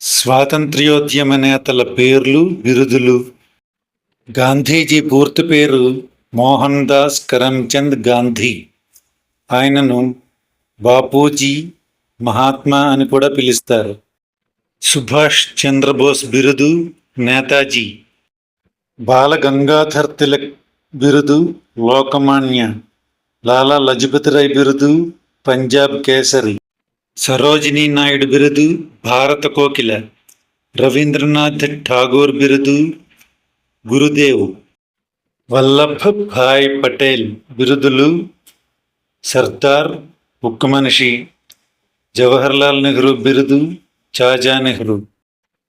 స్వాతంత్ర్యోద్యమ నేతల పేర్లు, బిరుదులు. గాంధీజీ పూర్తి పేరు మోహన్ దాస్ కరమ్చంద్ గాంధీ. ఆయనను బాపూజీ, మహాత్మా అని కూడా పిలుస్తారు. సుభాష్ చంద్రబోస్ బిరుదు నేతాజీ. బాల గంగాధర్ తిలక్ బిరుదు లోకమాన్య. లాలా లజపతి రాయ్ బిరుదు పంజాబ్ కేసరి. సరోజినీ నాయుడు బిరుదు భారత కోకిల. రవీంద్రనాథ్ ఠాగూర్ బిరుదు గురుదేవ్. వల్లభ్ భాయ్ పటేల్ బిరుదులు సర్దార్, ఉక్కు మనిషి. జవహర్లాల్ నెహ్రూ బిరుదు చాచా నెహ్రూ.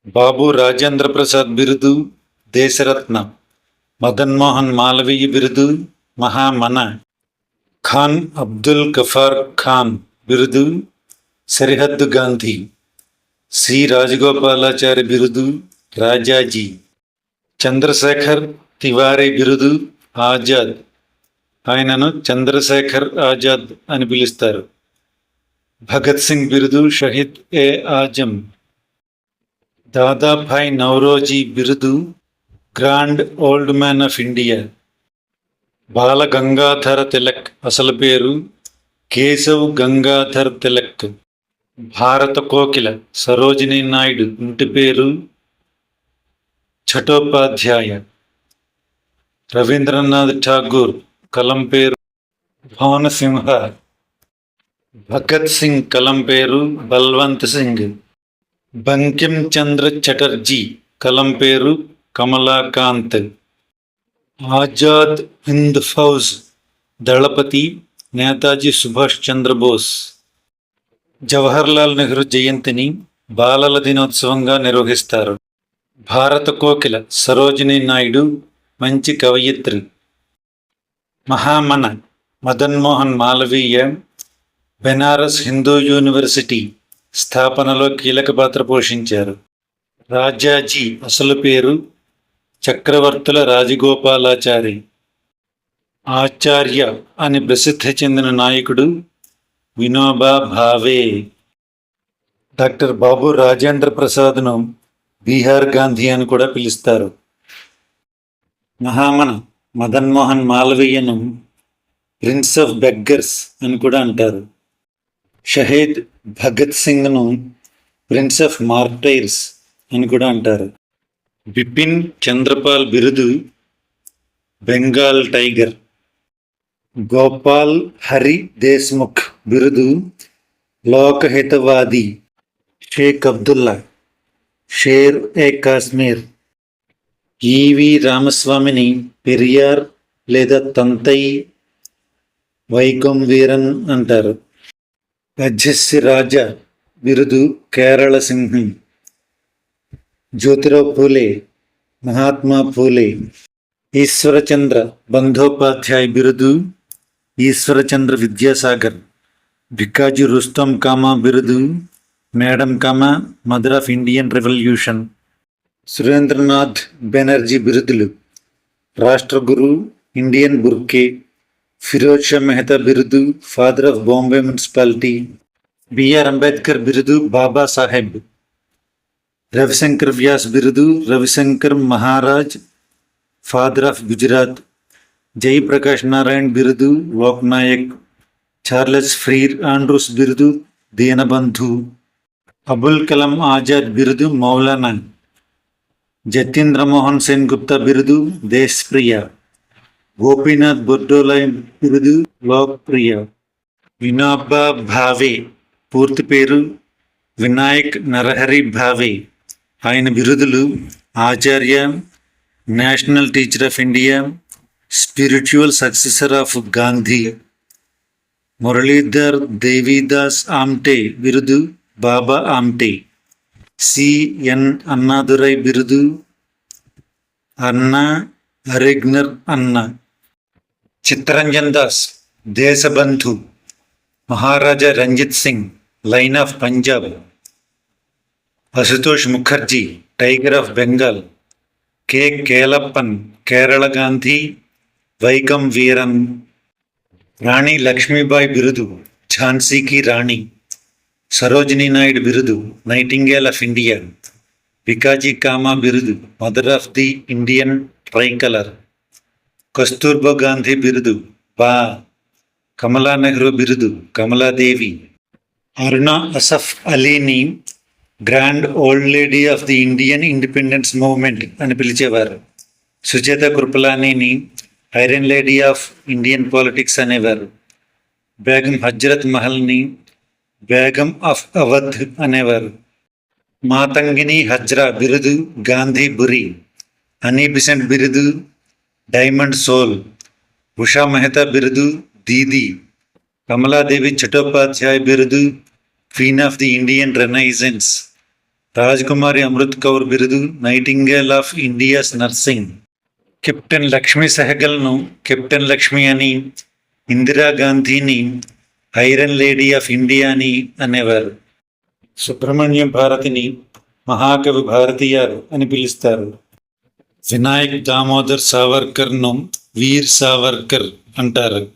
బాబు రాజేంద్ర ప్రసాద్ బిరుదు దేశరత్న. మదన్ మోహన్ మాలవీయ బిరుదు మహామన. ఖాన్ అబ్దుల్ గఫార్ ఖాన్ బిరుదు సరిహద్దు గాంధీ. సి రాజగోపాలాచారి బిరుదు రాజాజీ. చంద్రశేఖర్ తివారీ బిరుదు ఆజాద్. ఆయనను చంద్రశేఖర్ ఆజాద్ అని పిలుస్తారు. భగత్ సింగ్ బిరుదు షహీద్ ఏ ఆజం. దాదాభాయ్ నౌరోజీ బిరుదు grand old man of India. Bala Gangadhara Tilak అసలు పేరు కేశవ్ గంగాధర్ తిలక్. భారత కోకిల సరోజినీ నాయుడు ఇంటి పేరు ఛటోపాధ్యాయ. రవీంద్రనాథ్ ఠాగూర్ కలం పేరు భవనసింహ. భగత్ సింగ్ కలం పేరు బల్వంత్ సింగ్. బంకిం చంద్ర చటర్జీ కలం పేరు కమలాకాంత్. ఆజాద్ హింద్ ఫౌజ్ దళపతి నేతాజీ సుభాష్ చంద్రబోస్. జవహర్లాల్ నెహ్రూ జయంతిని బాలల దినోత్సవంగా నిర్వహిస్తారు. భారత కోకిల సరోజినీ నాయుడు మంచి కవయిత్రి. మహామన మదన్ మోహన్ మాలవీయ బెనారస్ హిందూ యూనివర్సిటీ స్థాపనలో కీలక పాత్ర పోషించారు. రాజాజీ అసలు పేరు చక్రవర్తుల రాజగోపాలాచారి. ఆచార్య అని ప్రసిద్ధి చెందిన నాయకుడు వినోబా భావే. డాక్టర్ బాబు రాజేంద్ర ప్రసాద్ను బీహార్ గాంధీ అని కూడా పిలుస్తారు. మహామన మదన్ మోహన్ మాలవీయను ప్రిన్స్ ఆఫ్ బెగ్గర్స్ అని కూడా అంటారు. షహీద్ భగత్ సింగ్ను ప్రిన్స్ ఆఫ్ మార్టైర్స్ అని కూడా అంటారు. బిపిన్ చంద్రపాల్ బిరుదు బెంగాల్ టైగర్. గోపాల్ హరి దేశ్ముఖ్ బిరుదు లోకహితవాది. షేక్ అబ్దుల్లా షేర్ ఏ కాశ్మీర్. ఈవి రామస్వామిని పెరియార్ లేదా తంతై వైకం వీరన్ అంటారు. గజస్సి రాజా బిరుదు కేరళ సింహం. జ్యోతిరావు పూలే మహాత్మా పూలే. ఈశ్వరచంద్ర బంధోపాధ్యాయ బిరుదు ఈశ్వరచంద్ర విద్యాసాగర్. భికాజీ రుస్తమ్ కామా బిరుదు madam Cama mother of Indian revolution. Surendranath Banerjee బిరుదులు రాష్ట్రగురు, ఇండియన్ బుర్కే. ఫిరోజ్ షా మెహతా బిరుదు father of Bombay municipality. B R Ambedkar బిరుదు బాబా సాహెబ్. రవిశంకర్ వ్యాస్ బిరుదు రవిశంకర్ మహారాజ్ ఫాదర్ ఆఫ్ గుజరాత్. జయప్రకాష్ నారాయణ్ బిరుదు లోక్నాయక్. చార్లెస్ ఫ్రీర్ ఆండ్రూస్ బిరుదు దీనబంధు. అబుల్ కలాం ఆజాద్ బిరుదు మౌలానా. జతీంద్ర మోహన్ సేన్ గుప్తా బిరుదు దేశ్ప్రియ. గోపీనాథ్ బొర్డోలాయ్ బిరుదు లోక్ప్రియ. వినోబా భావే పూర్తి పేరు వినాయక్ నరహరి భావే. ఆయన బిరుదులు Acharya, national teacher of India, spiritual successor of Gandhi. Muralidhar Devidas Amte బిరుదు బాబా ఆమ్టే. సిఎన్ అన్నాదురై బిరుదు Anna Arignar Anna. Chittaranjan Das Deshbandhu. Maharaja Ranjit Singh lion of Punjab. Ashutosh Mukherjee tiger of Bengal. K Kelappan Kerala Gandhi Vaikom Veeran. Rani Lakshmibai బిరుదు ఝాన్సీకి రాణి. సరోజినీ నాయుడు బిరుదు nightingale of India. Bhikaiji Cama బిరుదు mother of the Indian tricolour, Kasturba Gandhi బిరుదు బా, కమలా నెహ్రూ బిరుదు కమలాదేవి, అరుణా అసఫ్ అలీని grand old lady of the Indian independence movement అని పిలిచేవారు. సుచేత కృపలానీని iron lady of Indian politics అనేవారు. బేగం హజ్రత్ మహల్ని బేగం ఆఫ్ అవధ్ అనేవారు. మాతంగిని హజ్రా బిరుదు గాంధీ బురి, హనీ బిసెంట్ బిరుదు డైమండ్ సోల్, ఉషా మెహతా బిరుదు దీదీ, కమలాదేవి చటోపాధ్యాయ బిరుదు queen of the Indian renaissance, Rajkumari Amrit Kaur బిరుదు nightingale of India's nursing, captain Lakshmi సెహగల్ను కెప్టెన్ లక్ష్మి అని, ఇందిరాగాంధీని ఐరన్ లేడీ ఆఫ్ ఇండియా అని అనేవారు. సుబ్రహ్మణ్యం భారతిని మహాకవి భారతీయారు అని పిలుస్తారు. వినాయక్ దామోదర్ సావర్కర్ను వీర్ సావర్కర్ అంటారు.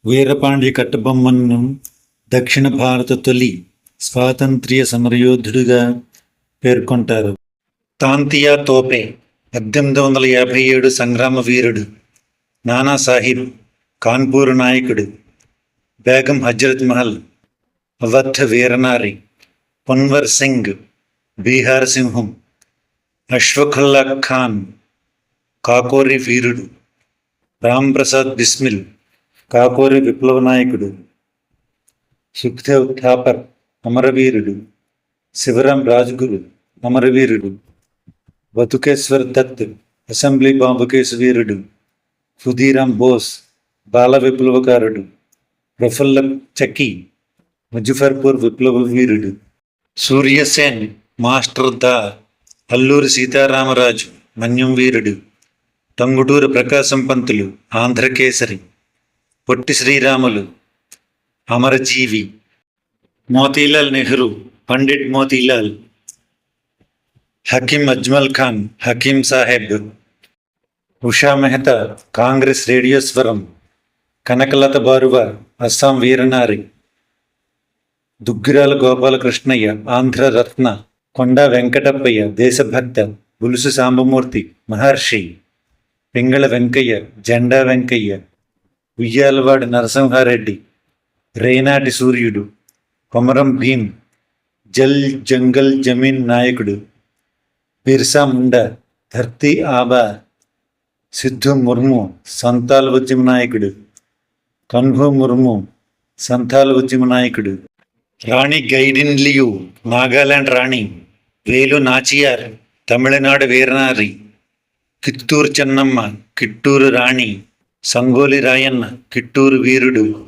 వీరపాండ్య కట్టబొమ్మను దక్షిణ భారత తొలి స్వాతంత్ర్య సమరయోధుడిగా పేర్కొంటారు. తాంతియా తోపే 1857 సంగ్రామ వీరుడు. నానాసాహిబ్ కాన్పూర్ నాయకుడు. బేగం హజ్రత్ మహల్ అవధ్ వీరనారి. పన్వర్ సింగ్ బీహార్ సింహం. అష్ఫాకుల్లా ఖాన్ కాకోరి వీరుడు. రామ్ ప్రసాద్ బిస్మిల్ కాకోరి విప్లవ నాయకుడు. సుఖ్దేవ్ థాపర్ అమరవీరుడు. శివరాం రాజ్గురు అమరవీరుడు. Batukeshwar Dutt assembly bomb case వీరుడు. ఖుదీరాం బోస్ బాల విప్లవకారుడు. ప్రఫుల్ల చక్కి ముజఫర్పూర్ విప్లవ వీరుడు. సూర్యసేన్ మాస్టర్ దా. అల్లూరి సీతారామరాజు మన్యం వీరుడు. టంగుటూరు ప్రకాశం పంతులు ఆంధ్రకేసరి. పొట్టి శ్రీరాములు అమరజీవి. మోతీలాల్ నెహ్రూ పండిట్ మోతీలాల్. హకీం అజ్మల్ ఖాన్ హకీం సాహెబ్. ఉషా మెహతా కాంగ్రెస్ రేడియో స్వరం. కనకలత బారువ అస్సాం వీరనారి. దుగ్గిరాల గోపాలకృష్ణయ్య ఆంధ్ర రత్న. కొండా వెంకటప్పయ్య దేశభక్త. బులుసు సాంబమూర్తి మహర్షి. పింగళ వెంకయ్య జెండా వెంకయ్య. ఉయ్యాలవాడి నరసింహారెడ్డి రేనాటి సూర్యుడు. కొమరం భీం జల్ జంగల్ జమీన్ నాయకుడు. బిర్సా ముండా ధర్తీ ఆబా. సిద్ధు ముర్ము సంతాల్ ఉద్యమ నాయకుడు. కన్హు ముర్ము సంతాల్ ఉద్యమ నాయకుడు. రాణి గైడిన్లియు నాగాలాండ్ రాణి. వేలు నాచియార్ తమిళనాడు వీరనారి. కిత్తూరు చెన్నమ్మ కిట్టూరు రాణి. సంగోలి రాయన్న కిట్టూరు వీరుడు.